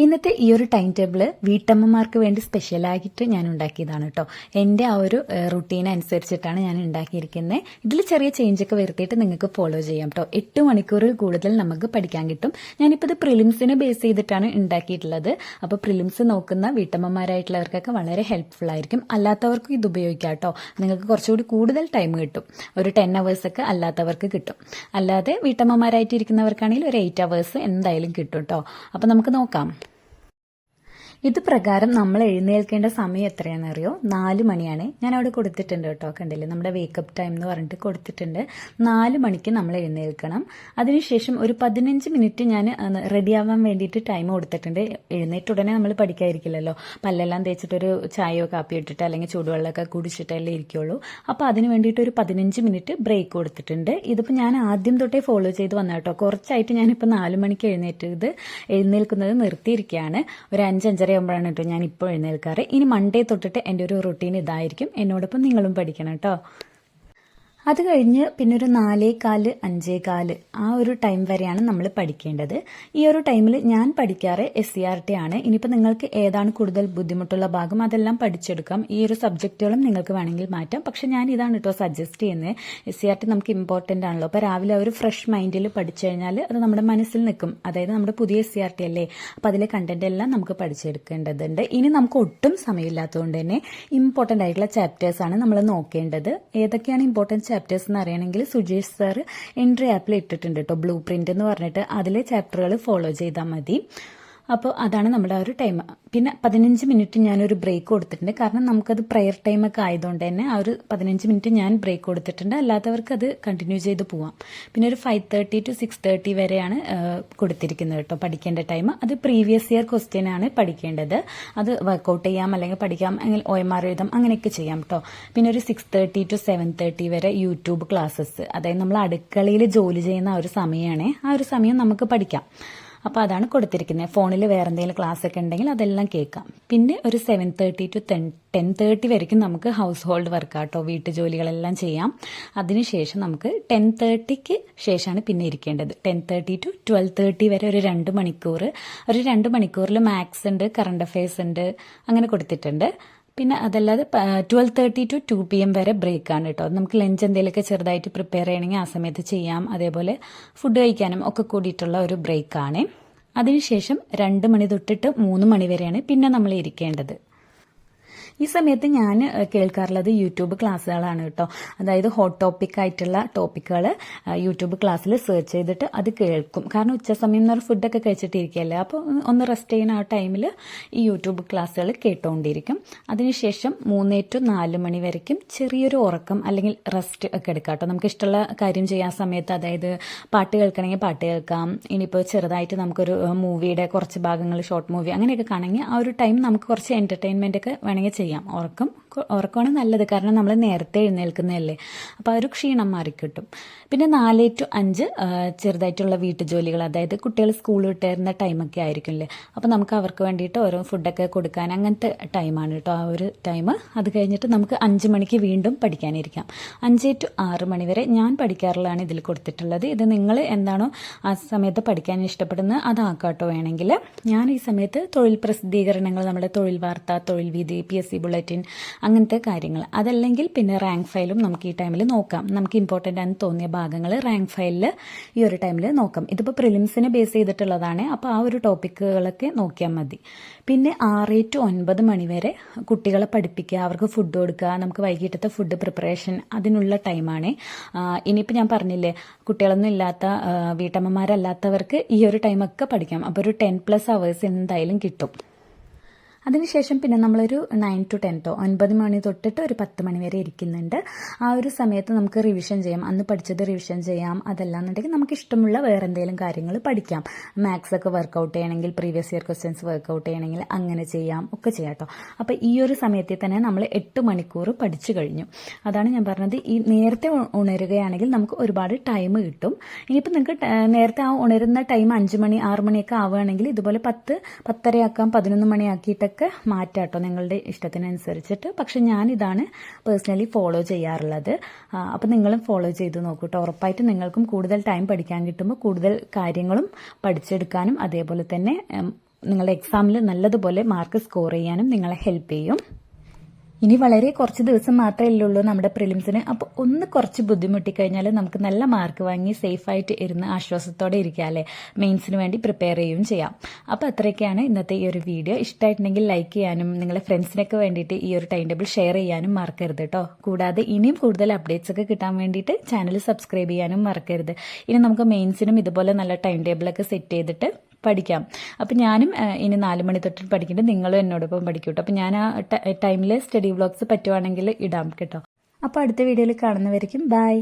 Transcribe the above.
ഇന്നത്തെ ഈ ഒരു ടൈം ടേബിള് വീട്ടമ്മമാർക്ക് വേണ്ടി സ്പെഷ്യലായിട്ട് ഞാൻ ഉണ്ടാക്കിയതാണ് കേട്ടോ. എൻ്റെ ആ ഒരു റുട്ടീൻ അനുസരിച്ചിട്ടാണ് ഞാൻ ഉണ്ടാക്കിയിരിക്കുന്നത്. ഇതിൽ ചെറിയ ചേഞ്ചൊക്കെ വരുത്തിയിട്ട് നിങ്ങൾക്ക് ഫോളോ ചെയ്യാം കേട്ടോ. 8 മണിക്കൂറിൽ കൂടുതൽ നമുക്ക് പഠിക്കാൻ കിട്ടും. ഞാനിപ്പോൾ ഇത് പ്രിലിംസിനെ ബേസ് ചെയ്തിട്ടാണ് ഉണ്ടാക്കിയിട്ടുള്ളത്. അപ്പോൾ പ്രിലിംസ് നോക്കുന്ന വീട്ടമ്മമാരായിട്ടുള്ളവർക്കൊക്കെ വളരെ ഹെൽപ്ഫുൾ ആയിരിക്കും. അല്ലാത്തവർക്കും ഇത് ഉപയോഗിക്കാം കേട്ടോ. നിങ്ങൾക്ക് കുറച്ചുകൂടി കൂടുതൽ ടൈം കിട്ടും. ഒരു 10 hours ഒക്കെ അല്ലാത്തവർക്ക് കിട്ടും. അല്ലാതെ വീട്ടമ്മമാരായിട്ടിരിക്കുന്നവർക്കാണെങ്കിൽ ഒരു 8 hours എന്തായാലും കിട്ടും കേട്ടോ. അപ്പോൾ നമുക്ക് നോക്കാം. ഇത് പ്രകാരം നമ്മൾ എഴുന്നേൽക്കേണ്ട സമയം എത്രയാണെന്ന് അറിയോ? 4 മണിയാണ്. ഞാൻ അവിടെ കൊടുത്തിട്ടുണ്ട് കേട്ടോ, കണ്ടില്ലേ, നമ്മുടെ വേക്കപ്പ് ടൈം എന്ന് പറഞ്ഞിട്ട് കൊടുത്തിട്ടുണ്ട്. 4 മണിക്ക് നമ്മൾ എഴുന്നേൽക്കണം. അതിനുശേഷം ഒരു 15 മിനിറ്റ് ഞാൻ റെഡിയാവാൻ വേണ്ടിയിട്ട് ടൈം കൊടുത്തിട്ടുണ്ട്. എഴുന്നേറ്റ് ഉടനെ നമ്മൾ പഠിക്കാതിരിക്കില്ലല്ലോ. പല്ലെല്ലാം തേച്ചിട്ടൊരു ചായയോ കാപ്പിയോ ഇട്ടിട്ട് അല്ലെങ്കിൽ ചൂടുവെള്ളമൊക്കെ കുടിച്ചിട്ടല്ലേ ഇരിക്കുള്ളൂ. അപ്പോൾ അതിന് വേണ്ടിയിട്ട് ഒരു 15 മിനിറ്റ് ബ്രേക്ക് കൊടുത്തിട്ടുണ്ട്. ഇതിപ്പോൾ ഞാൻ ആദ്യം തൊട്ടേ ഫോളോ ചെയ്ത് വന്ന കേട്ടോ. കുറച്ചായിട്ട് ഞാനിപ്പോൾ 4 മണിക്ക് എഴുന്നേൽക്കുന്നത് നിർത്തിയിരിക്കുകയാണ്. ഒരു 5-5:30 ആകുമ്പോഴാണ് കേട്ടോ ഞാൻ ഇപ്പോൾ എഴുന്നേൽക്കാറ്. ഇനി മൺഡേ തൊട്ടിട്ട് എൻ്റെ ഒരു റുട്ടീൻ ഇതായിരിക്കും. എന്നോടൊപ്പം നിങ്ങളും പഠിക്കണം കേട്ടോ. അത് കഴിഞ്ഞ് പിന്നെ ഒരു 4:15, 5:15 ആ ഒരു ടൈം വരെയാണ് നമ്മൾ പഠിക്കേണ്ടത്. ഈ ഒരു ടൈമിൽ ഞാൻ പഠിക്കാറ് SCRT ആണ്. ഇനിയിപ്പോൾ നിങ്ങൾക്ക് ഏതാണ് കൂടുതൽ ബുദ്ധിമുട്ടുള്ള ഭാഗം അതെല്ലാം പഠിച്ചെടുക്കാം. ഈ ഒരു സബ്ജക്റ്റുകളും നിങ്ങൾക്ക് വേണമെങ്കിൽ മാറ്റാം. പക്ഷെ ഞാൻ ഇതാണ് കേട്ടോ സജസ്റ്റ് ചെയ്യുന്നത്. SCRT നമുക്ക് ഇമ്പോർട്ടൻ്റ് ആണല്ലോ. അപ്പോൾ രാവിലെ ഒരു ഫ്രഷ് മൈൻഡിൽ പഠിച്ചു കഴിഞ്ഞാൽ അത് നമ്മുടെ മനസ്സിൽ നിൽക്കും. അതായത് നമ്മുടെ പുതിയ SCRT അല്ലേ, അപ്പോൾ അതിലെ കണ്ടന്റ് എല്ലാം നമുക്ക് പഠിച്ചെടുക്കേണ്ടതുണ്ട്. ഇനി നമുക്ക് ഒട്ടും സമയമില്ലാത്തതുകൊണ്ട് തന്നെ ഇമ്പോർട്ടൻ്റ് ആയിട്ടുള്ള ചാപ്റ്റേഴ്സാണ് നമ്മൾ നോക്കേണ്ടത്. ഏതൊക്കെയാണ് ഇമ്പോർട്ടൻറ്റ് ചാപ്റ്റേഴ്സ് എന്ന് അറിയണമെങ്കിൽ സുജേഷ് സാർ എൻട്രി ആപ്പിൽ ഇട്ടിട്ടുണ്ട് കേട്ടോ, ബ്ലൂ പ്രിന്റ് എന്ന് പറഞ്ഞിട്ട്. അതിലെ ചാപ്റ്ററുകൾ ഫോളോ ചെയ്താൽ മതി. അപ്പോൾ അതാണ് നമ്മുടെ ആ ഒരു ടൈം. പിന്നെ 15 മിനിറ്റ് ഞാനൊരു ബ്രേക്ക് കൊടുത്തിട്ടുണ്ട്. കാരണം നമുക്കത് പ്രെയർ ടൈമൊക്കെ ആയതുകൊണ്ട് തന്നെ ആ ഒരു 15 മിനിറ്റ് ഞാൻ ബ്രേക്ക് കൊടുത്തിട്ടുണ്ട്. അല്ലാത്തവർക്ക് അത് കണ്ടിന്യൂ ചെയ്ത് പോവാം. പിന്നെ ഒരു 5:30 to 6:30 വരെയാണ് കൊടുത്തിരിക്കുന്നത് കേട്ടോ പഠിക്കേണ്ട ടൈം. അത് പ്രീവിയസ് ഇയർ ക്വസ്റ്റ്യൻ ആണ് പഠിക്കേണ്ടത്. അത് വർക്കൗട്ട് ചെയ്യാം, അല്ലെങ്കിൽ പഠിക്കാം, അല്ലെങ്കിൽ OMR എഴുതാം, അങ്ങനെയൊക്കെ ചെയ്യാം കേട്ടോ. പിന്നെ ഒരു 6:30 to 7:30 വരെ യൂട്യൂബ് ക്ലാസ്സസ്, അതായത് നമ്മൾ അടുക്കളയിൽ ജോലി ചെയ്യുന്ന ആ ഒരു സമയമാണ്. ആ ഒരു സമയം നമുക്ക് പഠിക്കാം. അപ്പോൾ അതാണ് കൊടുത്തിരിക്കുന്നത്. ഫോണിൽ വേറെ എന്തെങ്കിലും ക്ലാസ് ഒക്കെ ഉണ്ടെങ്കിൽ അതെല്ലാം കേൾക്കാം. പിന്നെ ഒരു 7:30 to 10:30 വരെയും നമുക്ക് ഹൗസ് ഹോൾഡ് വർക്കാട്ടോ, വീട്ടുജോലികളെല്ലാം ചെയ്യാം. അതിനുശേഷം നമുക്ക് 10:30ക്ക് ശേഷമാണ് പിന്നെ ഇരിക്കേണ്ടത്. 10:30 to 12:30 വരെ ഒരു 2 മണിക്കൂർ. ഒരു 2 മണിക്കൂറിൽ മാത്സ് ഉണ്ട്, കറണ്ട് അഫയേഴ്സ് ഉണ്ട്, അങ്ങനെ കൊടുത്തിട്ടുണ്ട്. പിന്നെ അതല്ലാതെ 12:30 to 2 PM വരെ ബ്രേക്കാണ് കേട്ടോ. നമുക്ക് ലഞ്ച് എന്തെങ്കിലുമൊക്കെ ചെറുതായിട്ട് പ്രിപ്പയർ ചെയ്യണമെങ്കിൽ ആ സമയത്ത് ചെയ്യാം. അതേപോലെ ഫുഡ് കഴിക്കാനും ഒക്കെ കൂടിയിട്ടുള്ള ഒരു ബ്രേക്കാണ്. അതിനുശേഷം 2 മണി തൊട്ടിട്ട് 3 മണി വരെയാണ് പിന്നെ നമ്മൾ ഇരിക്കേണ്ടത്. ഈ സമയത്ത് ഞാൻ കേൾക്കാറുള്ളത് യൂട്യൂബ് ക്ലാസ്സുകളാണ് കേട്ടോ. അതായത് ഹോട്ട് ടോപ്പിക് ആയിട്ടുള്ള ടോപ്പിക്കുകൾ യൂട്യൂബ് ക്ലാസ്സിൽ സെർച്ച് ചെയ്തിട്ട് അത് കേൾക്കും. കാരണം ഉച്ച സമയം എന്ന് പറഞ്ഞാൽ ഫുഡൊക്കെ കഴിച്ചിട്ടിരിക്കുകയല്ലേ, അപ്പോൾ ഒന്ന് റെസ്റ്റ് ചെയ്യുന്ന ആ ടൈമിൽ ഈ യൂട്യൂബ് ക്ലാസ്സുകൾ കേട്ടുകൊണ്ടിരിക്കും. അതിനുശേഷം 3 to 4 മണി വരയ്ക്കും ചെറിയൊരു ഉറക്കം അല്ലെങ്കിൽ റെസ്റ്റ് ഒക്കെ എടുക്കാം കേട്ടോ. നമുക്ക് ഇഷ്ടമുള്ള കാര്യം ചെയ്യാൻ സമയത്ത്, അതായത് പാട്ട് കേൾക്കണമെങ്കിൽ പാട്ട് കേൾക്കാം. ഇനിയിപ്പോൾ ചെറുതായിട്ട് നമുക്കൊരു മൂവിയുടെ കുറച്ച് ഭാഗങ്ങൾ, ഷോർട്ട് മൂവി അങ്ങനെയൊക്കെ കാണണമെങ്കിൽ ആ ഒരു ടൈം നമുക്ക് കുറച്ച് എൻ്റർടൈൻമെൻ്റ് ഒക്കെ വേണമെങ്കിൽ ചെയ്യാം. ഉറക്കമാണ് നല്ലത്, കാരണം നമ്മൾ നേരത്തെ എഴുന്നേൽക്കുന്നതല്ലേ, അപ്പോൾ ആ ഒരു ക്ഷീണം മാറിക്കിട്ടും. പിന്നെ 4 to 5 ചെറുതായിട്ടുള്ള വീട്ടുജോലികൾ, അതായത് കുട്ടികൾ സ്കൂൾ വിട്ട് വരുന്ന ടൈമൊക്കെ ആയിരിക്കുമല്ലേ, അപ്പോൾ നമുക്ക് അവർക്ക് വേണ്ടിയിട്ട് ഓരോ ഫുഡൊക്കെ കൊടുക്കാൻ അങ്ങനത്തെ ടൈമാണ് കേട്ടോ ആ ഒരു ടൈം. അത് കഴിഞ്ഞിട്ട് നമുക്ക് 5 മണിക്ക് വീണ്ടും പഠിക്കാനിരിക്കാം. 5 to 6 മണി വരെ ഞാൻ പഠിക്കാറുള്ളതാണ് ഇതിൽ കൊടുത്തിട്ടുള്ളത്. ഇത് നിങ്ങൾ എന്താണോ ആ സമയത്ത് പഠിക്കാൻ ഇഷ്ടപ്പെടുന്നത് അതാക്കാട്ടോ വേണമെങ്കിൽ. ഞാൻ ഈ സമയത്ത് തൊഴിൽ പ്രസിദ്ധീകരണങ്ങൾ, നമ്മുടെ തൊഴിൽ വാർത്ത, തൊഴിൽ വീതി, PSC ബുള്ളറ്റിൻ, അങ്ങനത്തെ കാര്യങ്ങൾ, അതല്ലെങ്കിൽ പിന്നെ റാങ്ക് ഫയലും നമുക്ക് ഈ ടൈമിൽ നോക്കാം. നമുക്ക് ഇമ്പോർട്ടൻ്റ് ആണെന്ന് തോന്നിയ ഭാഗങ്ങൾ റാങ്ക് ഫയലിൽ ഈ ഒരു ടൈമിൽ നോക്കാം. ഇതിപ്പോൾ പ്രിലിംസിനെ ബേസ് ചെയ്തിട്ടുള്ളതാണ്, അപ്പോൾ ആ ഒരു ടോപ്പിക്കുകളൊക്കെ നോക്കിയാൽ മതി. പിന്നെ 6 to 9 മണി വരെ കുട്ടികളെ പഠിപ്പിക്കുക, അവർക്ക് ഫുഡ് കൊടുക്കുക, നമുക്ക് വൈകിട്ടത്തെ ഫുഡ് പ്രിപ്പറേഷൻ, അതിനുള്ള ടൈമാണ്. ഇനിയിപ്പോൾ ഞാൻ പറഞ്ഞില്ലേ, കുട്ടികളൊന്നും ഇല്ലാത്ത വീട്ടമ്മമാരല്ലാത്തവർക്ക് ഈ ഒരു ടൈമൊക്കെ പഠിക്കാം. അപ്പോൾ ഒരു 10+ hours എന്തായാലും കിട്ടും. അതിനുശേഷം പിന്നെ നമ്മളൊരു 9 to 10 9 മണി തൊട്ടിട്ട് ഒരു 10 മണി വരെ ഇരിക്കുന്നുണ്ട്. ആ ഒരു സമയത്ത് നമുക്ക് റിവിഷൻ ചെയ്യാം, അന്ന് പഠിച്ചത് റിവിഷൻ ചെയ്യാം. അതല്ലാന്നുണ്ടെങ്കിൽ നമുക്ക് ഇഷ്ടമുള്ള വേറെ എന്തെങ്കിലും കാര്യങ്ങൾ പഠിക്കാം. മാത്സ് ഒക്കെ വർക്കൗട്ട് ചെയ്യണമെങ്കിൽ, പ്രീവിയസ് ഇയർ ക്വസ്റ്റ്യൻസ് വർക്കൗട്ട് ചെയ്യണമെങ്കിൽ അങ്ങനെ ചെയ്യാം, ഒക്കെ ചെയ്യാം കേട്ടോ. അപ്പോൾ ഈ ഒരു സമയത്തിൽ തന്നെ നമ്മൾ 8 മണിക്കൂർ പഠിച്ചു കഴിഞ്ഞു. അതാണ് ഞാൻ പറഞ്ഞത്. ഈ നേരത്തെ ഉണരുകയാണെങ്കിൽ നമുക്ക് ഒരുപാട് ടൈം കിട്ടും. ഇനിയിപ്പോൾ നിങ്ങൾക്ക് നേരത്തെ ആ ഉണരുന്ന ടൈം 5 മണി 6 മണിയൊക്കെ ആവുകയാണെങ്കിൽ ഇതുപോലെ 10, 10:30 ആക്കാം, 11 മണി ആക്കിയിട്ട് മാറ്റാട്ടോ നിങ്ങളുടെ ഇഷ്ടത്തിനനുസരിച്ചിട്ട്. പക്ഷെ ഞാനിതാണ് പേഴ്സണലി ഫോളോ ചെയ്യാറുള്ളത്. അപ്പം നിങ്ങളും ഫോളോ ചെയ്ത് നോക്കൂട്ടോ. ഉറപ്പായിട്ടും നിങ്ങൾക്കും കൂടുതൽ ടൈം പഠിക്കാൻ കിട്ടുമ്പോൾ കൂടുതൽ കാര്യങ്ങളും പഠിച്ചെടുക്കാനും അതേപോലെ തന്നെ നിങ്ങളുടെ എക്സാമിൽ നല്ലതുപോലെ മാർക്ക് സ്കോർ ചെയ്യാനും നിങ്ങളെ ഹെൽപ്പ് ചെയ്യും. ഇനി വളരെ കുറച്ച് ദിവസം മാത്രമേ ഉള്ളൂ നമ്മുടെ പ്രിലിംസിന്. അപ്പോൾ ഒന്ന് കുറച്ച് ബുദ്ധിമുട്ടിക്കഴിഞ്ഞാൽ നമുക്ക് നല്ല മാർക്ക് വാങ്ങി സേഫായിട്ട് ഇരുന്ന് ആശ്വാസത്തോടെ ഇരിക്കാം അല്ലേ, മെയിൻസിന് വേണ്ടി പ്രിപ്പയർ ചെയ്യുകയും ചെയ്യാം. അപ്പോൾ അത്രയൊക്കെയാണ് ഇന്നത്തെ ഈ ഒരു വീഡിയോ. ഇഷ്ടമായിട്ടുണ്ടെങ്കിൽ ലൈക്ക് ചെയ്യാനും നിങ്ങളെ ഫ്രണ്ട്സിനൊക്കെ വേണ്ടിയിട്ട് ഈ ഒരു ടൈം ടേബിൾ ഷെയർ ചെയ്യാനും മറക്കരുത് കേട്ടോ. കൂടാതെ ഇനിയും കൂടുതൽ അപ്ഡേറ്റ്സ് ഒക്കെ കിട്ടാൻ വേണ്ടിയിട്ട് ചാനൽ സബ്സ്ക്രൈബ് ചെയ്യാനും മറക്കരുത്. ഇനി നമുക്ക് മെയിൻസിനും ഇതുപോലെ നല്ല ടൈം ടേബിളൊക്കെ സെറ്റ് ചെയ്തിട്ട് പഠിക്കാം. അപ്പം ഞാനും ഇനി 4 മണി തൊട്ട് പഠിക്കുന്നുണ്ട്, നിങ്ങളും എന്നോടൊപ്പം പഠിക്കും കേട്ടോ. അപ്പം ഞാൻ ആ ടൈമിൽ സ്റ്റഡി വ്ളോഗ്സ് പറ്റുവാണെങ്കിൽ ഇടാം കേട്ടോ. അപ്പോൾ അടുത്ത വീഡിയോയിൽ കാണുന്നവരേക്കും ബൈ.